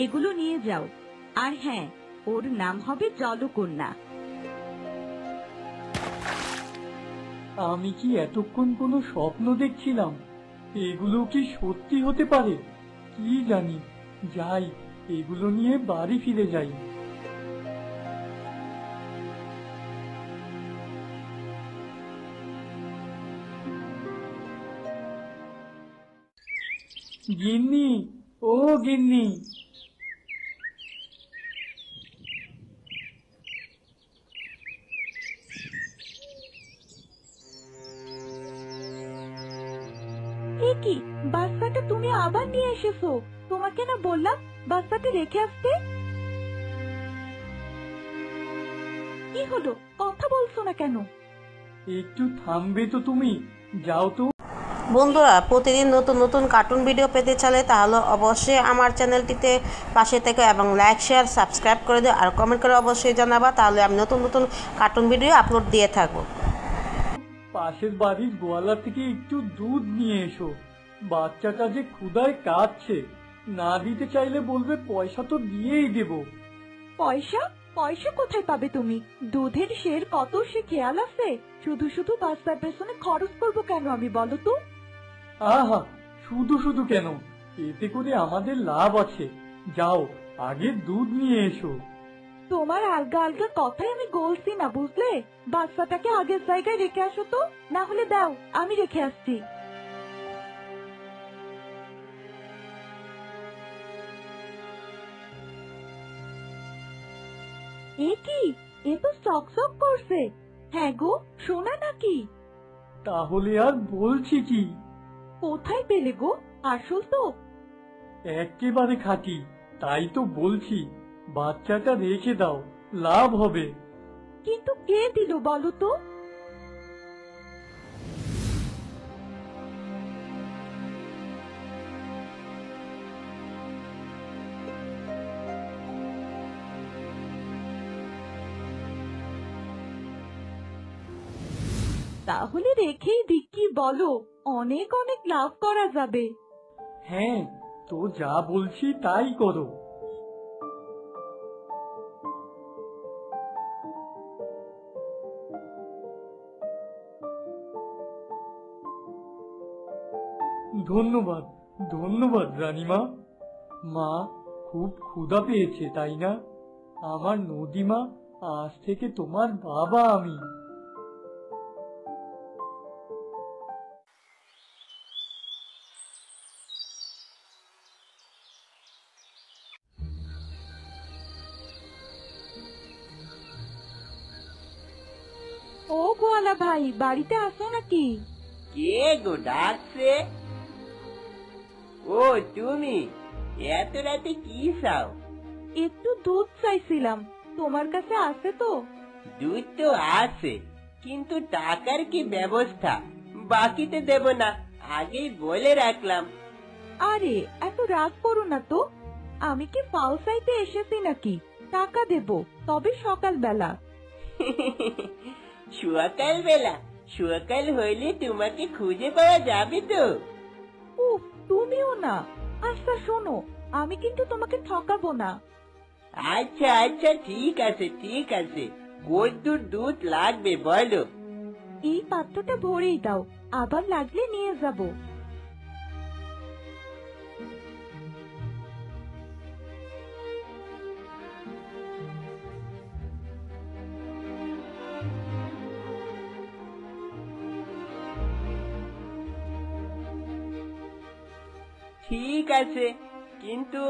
এগুলো নিয়ে যাও। আর হ্যাঁ, ওর নাম হবে জলকন্যা। আমি কি এতক্ষণ কোনো স্বপ্ন দেখছিলাম? এগুলো কি সত্যি হতে পারে? কি জানি। যাই, এগুলো নিয়ে বাড়ি ফিরে যাই। গিন্নি, ও গিন্নি। এ কি, বাচ্চাটা তুমি আবার নিয়ে এসেছো? তোমাকে না বললাম বাচ্চাটা রেখে আসতে? কি হলো, কথা বলছো না কেন? একটু থামবে তো তুমি? যাও তো। বন্ধুরা, প্রতিদিন নতুন নতুন কার্টুন ভিডিও পেতে চাইলে তাহলে অবশ্যই আমার চ্যানেলটিতে পাশে থেকে এবং লাইক শেয়ার সাবস্ক্রাইব করে দিও আর কমেন্ট করে অবশ্যই জানাবা, তাহলে আমি নতুন নতুন কার্টুন ভিডিও আপলোড দিয়ে থাকবো। পাশের বাড়ির গোয়ালা থেকে একটু দুধ নিয়ে এসো। বাচ্চাটা যে ক্ষুধায় কাঁদছে। না দিতে চাইলে বলবে পয়সা তো দিয়েই দেব। পয়সা? পয়সা কোথায় পাবে তুমি? দুধের শের কত সে খেয়াল আছে? শুধু শুধু বাচ্চার পেছনে খরচ করবো কেন আমি, বলো তো? আহা, শুধু শুধু কেন? এতে করে আমাদের লাভ আছে। যাও, আগে দুধ নিয়ে এসো। তোমার আলগা আলগা কথাই আমি গলছি না, বুঝলে? বাচ্চাটাকে আগের জায়গায় রেখে আসো তো, না হলে দাও, আমি রেখে আসছি। এ কি, এ তো চকচক করছে। হ্যাঁ গো, সোনা নাকি? তাহলে আর বলছি কি? কোথায় পেলে গো? আসল তো? একেবারে খাঁটি। তাই তো বলছি, বাচ্চাটা রেখে দাও, লাভ হবে। কিন্তু কে দিল বলো তো? তাহলে রেখেই দিক, কি বলো? অনেক অনেক লাভ করা যাবে। হ্যাঁ, তো যা বলছি তাই করো। ধন্যবাদ, ধন্যবাদ রানীমা। মা, খুব ক্ষুধা পেয়েছে তাই না? আমার নদীমা, আজ থেকে তোমার বাবা আমি। ও গোয়ালা ভাই, বাড়িতে আসো নাকি? কে গো ডাকছে? ও তুমি, এত রাতে কি চাও? একটু দুধ চাইছিলাম, তোমার কাছে আছে তো? দুধ তো আছে, কিন্তু টাকার কি ব্যবস্থা? বাকিতে দেব না, আগেই বলে রাখলাম। আরে এত রাগ করো না তো। আমি কি ফাও চাইতে এসেছি নাকি? টাকা দেব, তবে সকালবেলা। সকাল বেলা? সকাল হইলে তোমাকে খুঁজে পাওয়া যাবে তো? উফ, তুমিও না। আচ্ছা শোনো, আমি কিন্তু তোমাকে ঠকাবো না। আচ্ছা আচ্ছা, ঠিক আছে ঠিক আছে। কদ্দুর দুধ লাগবে বলো? এই পাত্রটা ভরেই দাও, আবার লাগলে নিয়ে যাব। ঠিক আছে, কিন্তু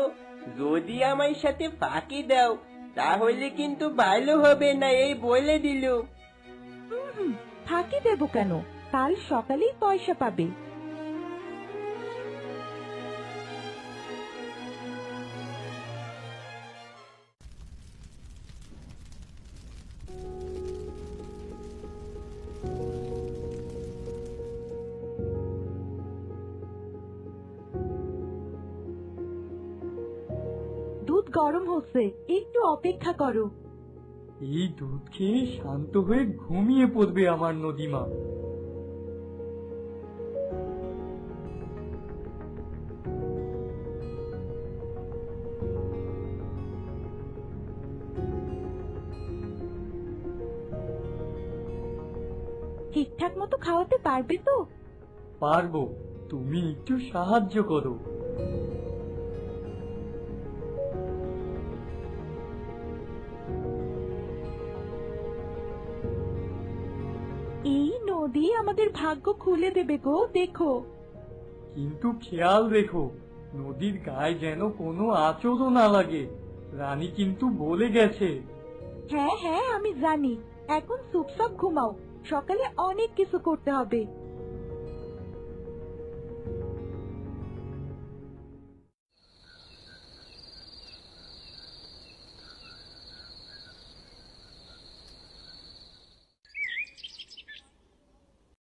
যদি আমার সাথে ফাঁকি দাও তাহলে কিন্তু ভালো হবে না, এই বলে দিল। ফাঁকি দেব কেন? কাল সকালেই পয়সা পাবে। দুধ গরম হচ্ছে, একটু অপেক্ষা করো। এই দুধ খেয়ে শান্ত হয়ে ঘুমিয়ে পড়বে আমার নদীমা। ঠিকঠাক মতো খাওয়াতে পারবে তো? পারবো, তুমি একটু সাহায্য করো। এই নদী আমাদের ভাগ্য খুলে দেবে গো, দেখো। কিন্তু খেয়াল রেখো, নদীর গায়ে যেন কোনো আঁচড়ও না লাগে। রানী কিন্তু বলে গেছে। হ্যাঁ হ্যাঁ, আমি জানি। এখন চুপচাপ ঘুমাও, সকালে অনেক কিছু করতে হবে।